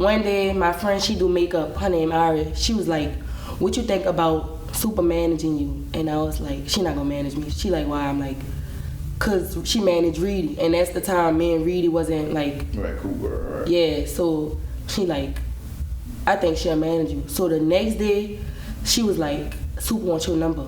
one day my friend, she do makeup, her name Ari, she was like, what you think about Supa managing you? And I was like, she not gonna manage me. She like, why? I'm like, cause she managed Treety, and that's the time me and Treety wasn't like right, cool girl, right. Yeah, so she like, I think she'll manage you. So the next day she was like, Supa wants your number.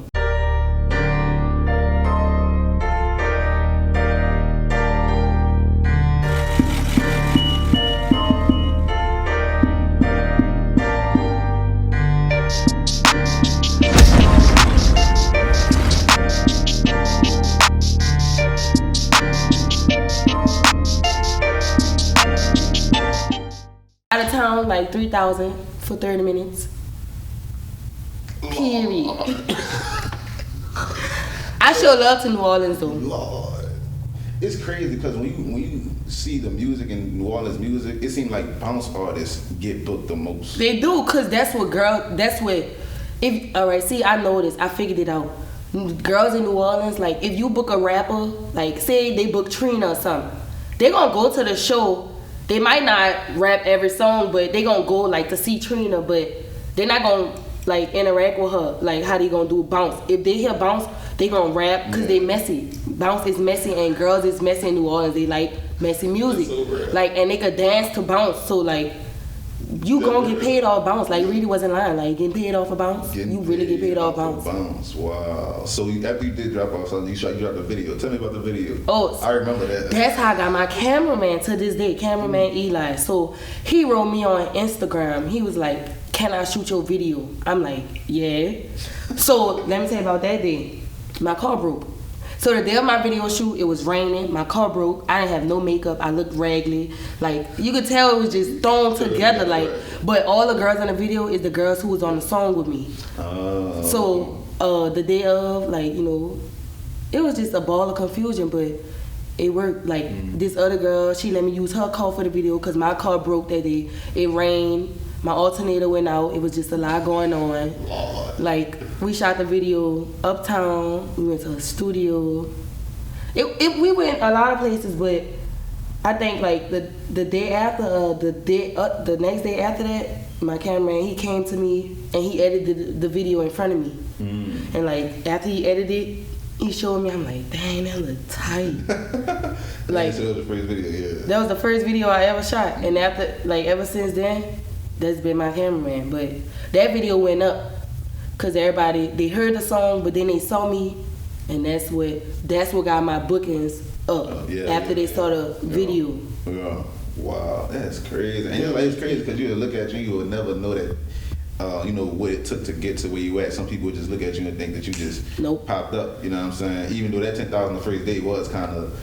Out of town, like 3,000 for 30 minutes. Period. I sure love to New Orleans though. Lord. It's crazy because when you see the music in New Orleans music, it seems like bounce artists get booked the most. They do, cause alright, see, I know this, I figured it out. Girls in New Orleans, like if you book a rapper, like say they book Trina or something, they gonna go to the show. They might not rap every song, but they gonna go like to see Trina, but they're not gonna like interact with her. Like how they gonna do bounce? If they hear bounce, they gonna rap because they messy. Bounce is messy and girls is messy in New Orleans. They like messy music. So like, and they could dance to bounce. So like, you gonna get paid off bounce. Like Treety wasn't lying. Like getting paid off a bounce, you really get paid off bounce. Bounce, wow. So after you did drop off something, you dropped a video. Tell me about the video. Oh, I remember that. That's how I got my cameraman to this day. Cameraman Eli. So he wrote me on Instagram. He was like, "Can I shoot your video?" I'm like, "Yeah." So let me tell you about that day. My car broke. So the day of my video shoot, it was raining. My car broke. I didn't have no makeup. I looked raggedy. Like you could tell it was just thrown together. Like, but all the girls in the video is the girls who was on the song with me. So the day of, like, you know, it was just a ball of confusion, but it worked. Like this other girl, she let me use her car for the video because my car broke that day. It rained. My alternator went out. It was just a lot going on. Lord. Like, we shot the video uptown. We went to a studio. We went a lot of places, but I think like the day after, the next day after that, my cameraman, he came to me and he edited the video in front of me. And like after he edited, he showed me. I'm like, dang, that look tight. Like, so that was the first video, yeah. That was the first video I ever shot, and after, like, ever since then, that's been my cameraman. But that video went up because everybody, they heard the song, but then they saw me, and that's what got my bookings up after they saw the video. Yeah. Wow, that's crazy. And it's crazy because you would look at you, you would never know that. You know what it took to get to where you at. Some people would just look at you and think that you just popped up. You know what I'm saying? Even though that 10,000 the first day was kind of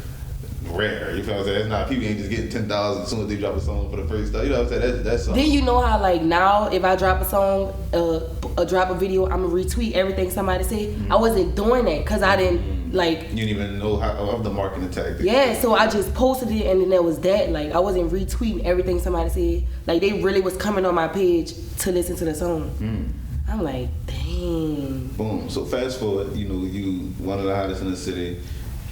rare. You feel what I'm saying? It's not, people ain't just getting 10,000 as soon as they drop a song for the first time. You know what I'm saying? That's something. Then you know how like now if I drop a song, drop a video, I'm gonna retweet everything somebody say. I wasn't doing that because I didn't like. You didn't even know how of the marketing tactics. Yeah, so I just posted it and then there was that. Like I wasn't retweeting everything somebody said. Like they really was coming on my page to listen to the song. I'm like, dang. Boom. So fast forward, you know, you one of the hottest in the city.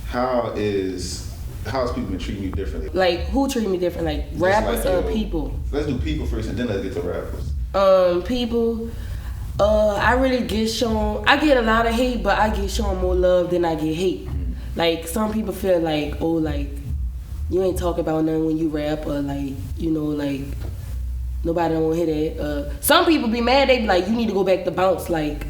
How's people been treating you differently? Like, who treat me different? Like, rappers or people? Let's do people first and then let's get to rappers. People, I really get shown, I get a lot of hate, but I get shown more love than I get hate. Like, some people feel like, oh, like, you ain't talking about nothing when you rap, or like, you know, like, nobody don't want to hear that. Some people be mad, they be like, you need to go back to bounce. Like,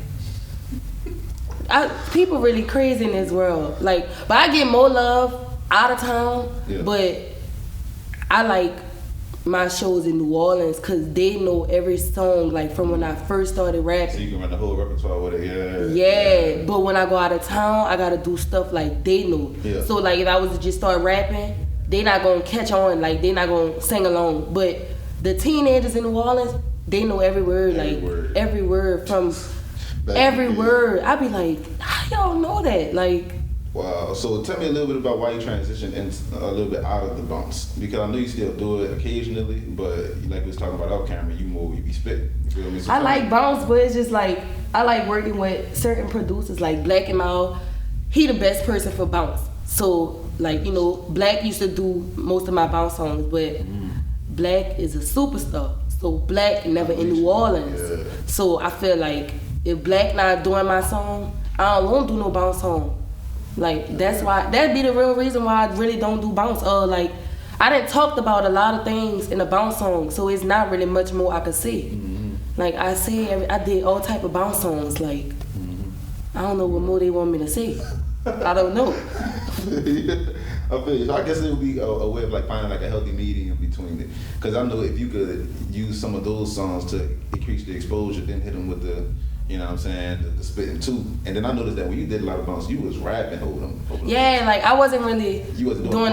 people really crazy in this world. Like, but I get more love out of town, but I like my shows in New Orleans because they know every song, like from when I first started rapping. So you can run the whole repertoire with it, yeah. But when I go out of town, I gotta do stuff like they know. So like if I was to just start rapping, they not gonna catch on, like they not gonna sing along. But the teenagers in New Orleans, they know every word, every word from every word. I be like, how y'all know that? Like, wow. So tell me a little bit about why you transitioned a little bit out of the bounce, because I know you still do it occasionally, but like we was talking about off camera, you be spit. You feel me? So I like bounce, but it's just like I like working with certain producers like Black and Mal. He the best person for bounce. So like, you know, Black used to do most of my bounce songs, but Black is a superstar. So Black never in New Orleans. Yeah. So I feel like if Black not doing my song, I don't want to do no bounce song. Like that's why that'd be the real reason why I really don't do bounce. Like I done talked about a lot of things in a bounce song, so it's not really much more I could say. Mm-hmm. Like I did all type of bounce songs. Like I don't know what more they want me to say. I don't know. I feel you. So I guess it would be a way of like finding like a healthy medium between it. Because I know if you could use some of those songs to increase the exposure, then hit them with the, you know what I'm saying, the spitting too. And then I noticed that when you did a lot of bounce, you was rapping over them. Yeah, like I wasn't really doing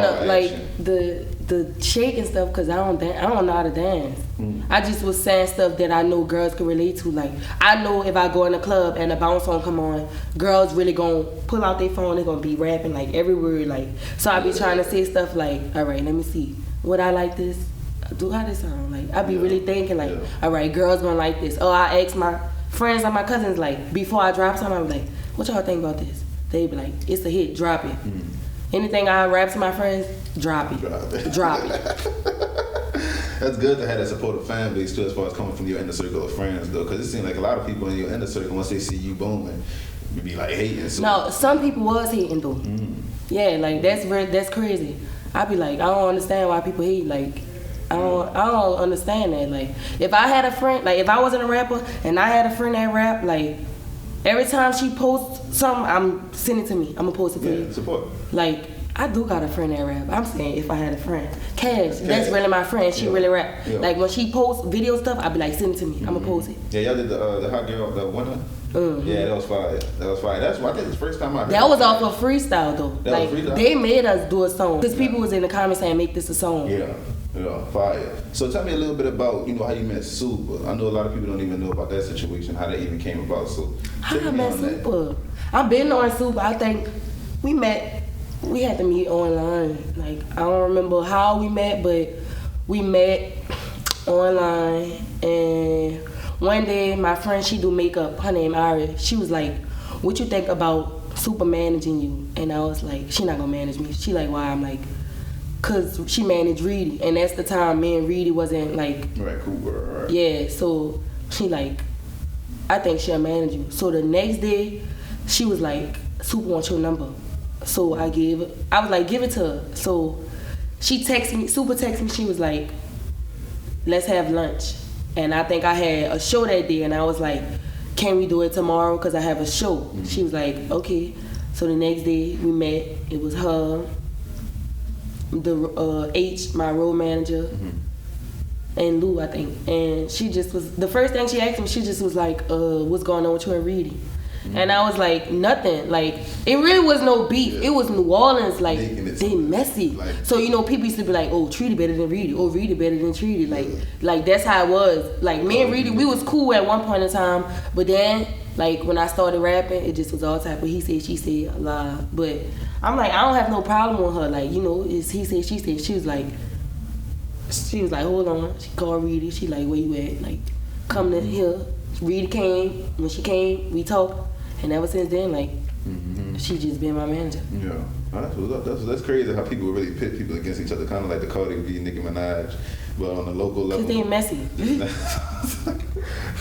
the shake and stuff because I don't know how to dance. I just was saying stuff that I know girls can relate to. Like I know if I go in a club and a bounce song come on, girls really gonna pull out their phone. They're gonna be rapping like every word. Like so I be trying to say stuff like, all right, let me see, would I like this? Do how this sound? Like I be really thinking like, all right, girls gonna like this. Oh, I ask my friends and my cousins like before I drop something, I be like, what y'all think about this? They be like, it's a hit, drop it. Anything I rap to my friends, drop it. Drop it. That's good to have that supportive fan base too, as far as coming from your inner circle of friends though, because it seems like a lot of people in your inner circle, once they see you booming, you be like hating. So. No, some people was hating though. Yeah, like that's crazy. I be like, I don't understand why people hate. Like, I don't understand that. Like, if I had a friend, like if I wasn't a rapper and I had a friend that rap, like every time she posts something, I'm sending it to me. I'm gonna post it to you. Support. Like, I do got a friend that rap. I'm saying if I had a friend. Cash, that's really my friend. She really rap. Yeah. Like when she posts video stuff, I be like, send it to me. I'm gonna post it. Yeah, y'all did the hot girl, the winner. Yeah, that was fire. That's why I think it's the first time I heard that was off of freestyle though. That like was freestyle? They made us do a song because people was in the comments saying make this a song. Yeah, fire. So tell me a little bit about, how you met Supa. I know a lot of people don't even know about that situation, how that even came about. So how I met Supa? I've been on Supa. I think we had to meet online. Like I don't remember how we met, but we met online. And one day my friend, she do makeup, her name Ari, she was like, what you think about Supa managing you? And I was like, she not gonna manage me. She like, why? I'm like, cause she managed Reedy, and that's the time me and Reedy wasn't like cool, right. Yeah, so she like, I think she'll manage you. So the next day, she was like, Supa wants your number. So I was like, give it to her. So she texted me, Supa texted me, she was like, let's have lunch. And I think I had a show that day, and I was like, can we do it tomorrow? Cause I have a show. She was like, okay. So the next day we met. It was her, the H, my road manager, and Lou, I think. And she just was, the first thing she asked me, she just was like, what's going on with you and Reedy? And I was like, nothing. Like, it really was no beef. It was New Orleans. Like, they messy. Like, so, people used to be like, oh, Treety better than Reedy. Oh, Reedy better than Treety. Like that's how it was. Like, me and Reedy, we was cool at one point in time. But then, like, when I started rapping, it just was all type of he said, she said, a lot. But I'm like, I don't have no problem with her. Like, it's he said, she said. She was like, hold on. She called Reedy. She like, where you at? Like, come to here. Reedy came. When she came, we talked. And ever since then, like, she just been my manager. Yeah. That's crazy how people really pit people against each other, kind of like the Cardi B, Nicki Minaj, but on a local level. Because they messy.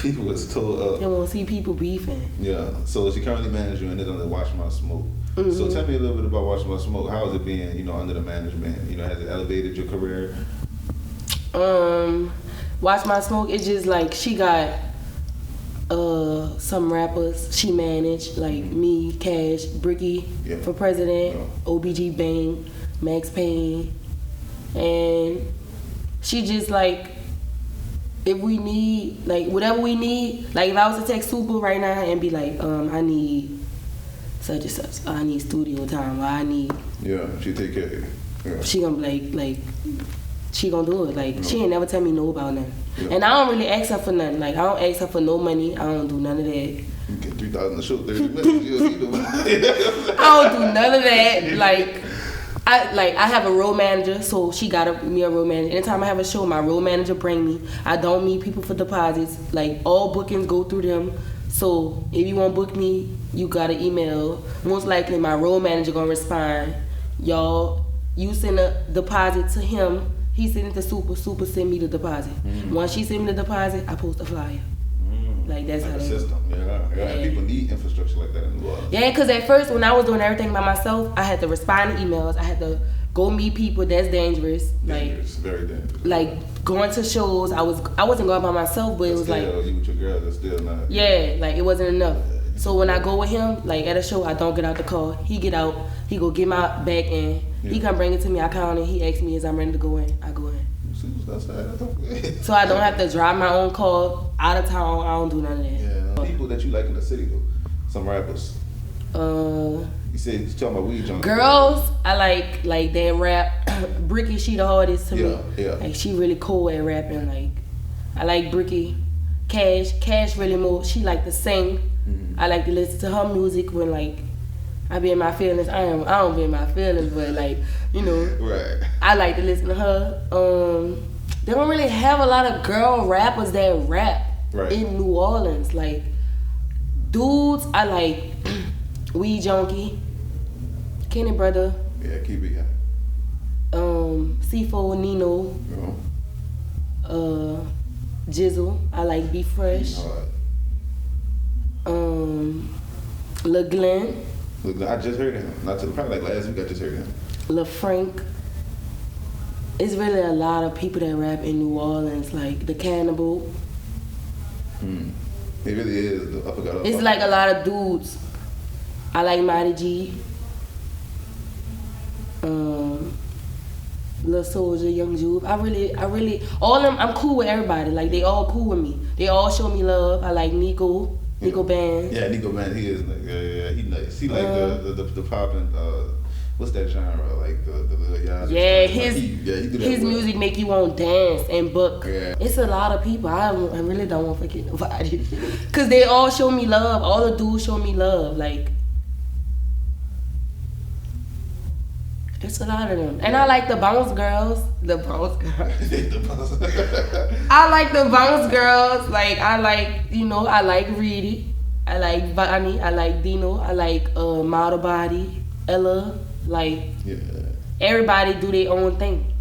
People was told up. They won't see people beefing. Yeah. So she currently manages you and it's under Watch My Smoke. So tell me a little bit about Watch My Smoke. How is it being, under the management? Has it elevated your career? Watch My Smoke, it's just like she got some rappers she managed, like me, Cash, Bricky for president, OBG Bang, Max Payne, and she just like, if we need, like whatever we need, like if I was to text Supa right now and be like, I need such and such, I need studio time, or I need, she take care of it. Yeah. She gonna be like she gonna do it. Like, she ain't never tell me no about nothing. Yeah. And I don't really ask her for nothing. Like, I don't ask her for no money. I don't do none of that. You get 3,000 a show, 30 minutes. You don't need no money. I don't do none of that. I have a road manager, so she got me a road manager. Anytime I have a show, my road manager bring me. I don't meet people for deposits. Like, all bookings go through them. So if you want to book me, you got an email. Most likely my road manager gonna respond. Y'all, you send a deposit to him. He sent it to Supa sent me the deposit. Once she sent me the deposit, I post a flyer. Like that's like how the they system. Yeah. People need infrastructure like that in New Orleans. Yeah, because at first when I was doing everything by myself, I had to respond to emails. I had to go meet people. That's dangerous. Dangerous, very dangerous. Like going to shows. I wasn't going by myself, but it was still, like you with your girl. That's still not. Yeah, like it wasn't enough. So when I go with him, like at a show, I don't get out the car. He get out. He go get my bag in. He come bring it to me. I count it. He asks me, "Is I'm ready to go in?" I go in. So I don't have to drive my own car out of town. I don't do none of that. Yeah. People that you like in the city though, some rappers. You said you talking about weed junkies. Girls, I like that rap. Bricky, she the hardest to me. Yeah. Like she really cool at rapping. Like I like Bricky. Cash really more. She like to sing. I like to listen to her music when like I be in my feelings. I don't be in my feelings, but like, you know. Right. I like to listen to her. They don't really have a lot of girl rappers that rap in New Orleans. Like dudes, I like Weed Junkie, Kenny Brother. Yeah, keep it high. C4 Nino. Jizzle. I like Be Fresh. Lil Glenn. I just heard him. Probably like last week I just heard him. Lil Frank. It's really a lot of people that rap in New Orleans, like The Cannibal. It really is. I forgot. It's like a lot of dudes. I like Mighty G. Lil Soldier, Young Juve. I really, all of them, I'm cool with everybody. Like, they all cool with me. They all show me love. I like Nico Band. Yeah, Nico Band, he is nice. Yeah, he nice. He like the poppin', what's that genre? Like the yeah, his music make you want to dance and book. Yeah. It's a lot of people. I really don't want to forget nobody. Because they all show me love. All the dudes show me love. Like, it's a lot of them. And I like the bounce girls. I like the bounce girls. Like, I like Reedy. I like Vani. I like Dino. I like Model Body. Ella. Like, everybody do their own thing.